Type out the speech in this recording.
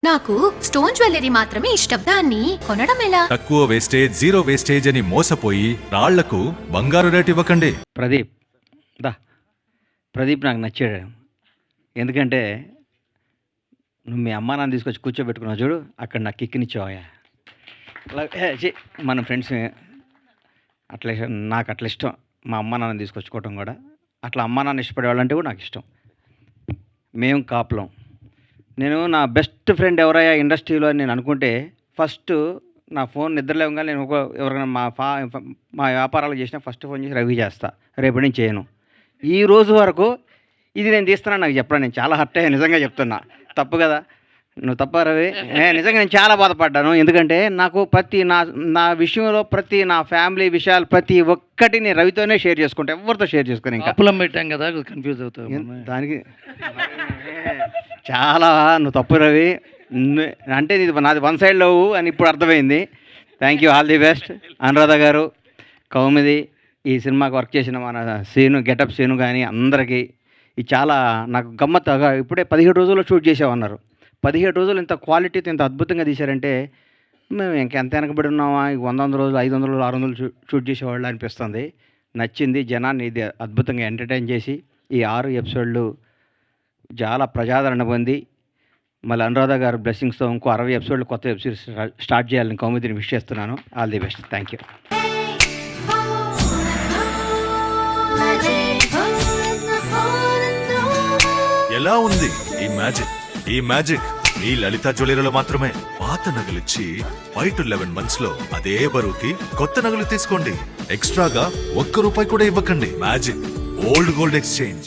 నాకు stone jewellery మాత్రమే ఇష్టం. దాన్ని కొనడం ఎలా? తక్కువ వేస్టేజ్, జీరో వేస్టేజ్ అని మోసపోయి రాళ్లకు బంగారు రేట్ ఇవ్వకండి. ప్రదీప్ నాకు నచ్చాడు. ఎందుకంటే నువ్వు మీ అమ్మా నాన్న తీసుకొచ్చి కూర్చోబెట్టుకున్నావు చూడు, అక్కడ నాకు కిక్కినిచ్చావయ్యా. మన ఫ్రెండ్స్ అట్లా, నాకు అట్లా ఇష్టం మా అమ్మ నాన్న తీసుకొచ్చుకోవటం కూడా. అట్లా అమ్మా నాన్న ఇష్టపడేవాళ్ళంటే కూడా నాకు ఇష్టం. మేము కాపులం. నేను నా బెస్ట్ ఫ్రెండ్ ఎవరయ్యా ఇండస్ట్రీలో అని నేను అనుకుంటే ఫస్ట్ నా ఫోన్ నిద్రలేవగా నేను ఎవరికైనా మా వ్యాపారాలు చేసినా ఫస్ట్ ఫోన్ చేసి రవి చేస్తా, రేపటి నుంచి చేయను. ఈ రోజు వరకు ఇది నేను తీస్తున్నాను నాకు చెప్పరా, నేను చాలా హర్ట్ అయ్యా, నిజంగా చెప్తున్నా. తప్పు కదా, నువ్వు తప్ప రవి? నిజంగా నేను చాలా బాధపడ్డాను. ఎందుకంటే నాకు ప్రతి నా విషయంలో ప్రతి నా ఫ్యామిలీ విషయాలు ప్రతి ఒక్కటి నేను రవితోనే షేర్ చేసుకుంటా, ఎవరితో షేర్ చేసుకుని. ఇంకా అప్పులం పెట్టాం కదా, కన్ఫ్యూజ్ అవుతావు దానికి. చాలా నువ్వు తప్పు రవి, అంటే నాది వన్ సైడ్ లవ్ అని ఇప్పుడు అర్థమైంది. Thank you, all the best. Anuradha గారు, కౌముది, ఈ సినిమాకి వర్క్ చేసిన మన సీను, గెటప్ సీను కానీ అందరికీ ఇది చాలా నాకు గమ్మత్తుగా. ఇప్పుడే 17 రోజుల్లో షూట్ చేసామన్నారు. 17 రోజులు ఇంత క్వాలిటీతో ఇంత అద్భుతంగా తీశారంటే మేము ఇంకెంత వెనకబడి ఉన్నామా? 100 రోజులు, 500 రోజులు, 600 షూట్ చేసేవాళ్ళు అనిపిస్తుంది. నచ్చింది. జనాన్ని ఇది అద్భుతంగా ఎంటర్టైన్ చేసి ఈ 6 ఎపిసోడ్లు చాలా ప్రజాదరణ పొంది మళ్ళీ అనురాధ గారు బ్లెస్సింగ్స్తో ఇంకో 60 ఎపిసోడ్లు కొత్త వెబ్ సిరీస్ స్టార్ట్ చేయాలని కౌముదిని విష్ చేస్తున్నాను. All the best. Thank you. ఎలా ఉంది ఈ మ్యాజిక్? ఈ మ్యాజిక్ ఈ లలిత జ్యువెలరీలో మాత్రమే. పాత నగలిచ్చి 5 to 11 months లో అదే బరువుకి కొత్త నగలు తీసుకోండి. ఎక్స్ట్రాగా ₹1 కూడా ఇవ్వకండి. Magic old gold exchange.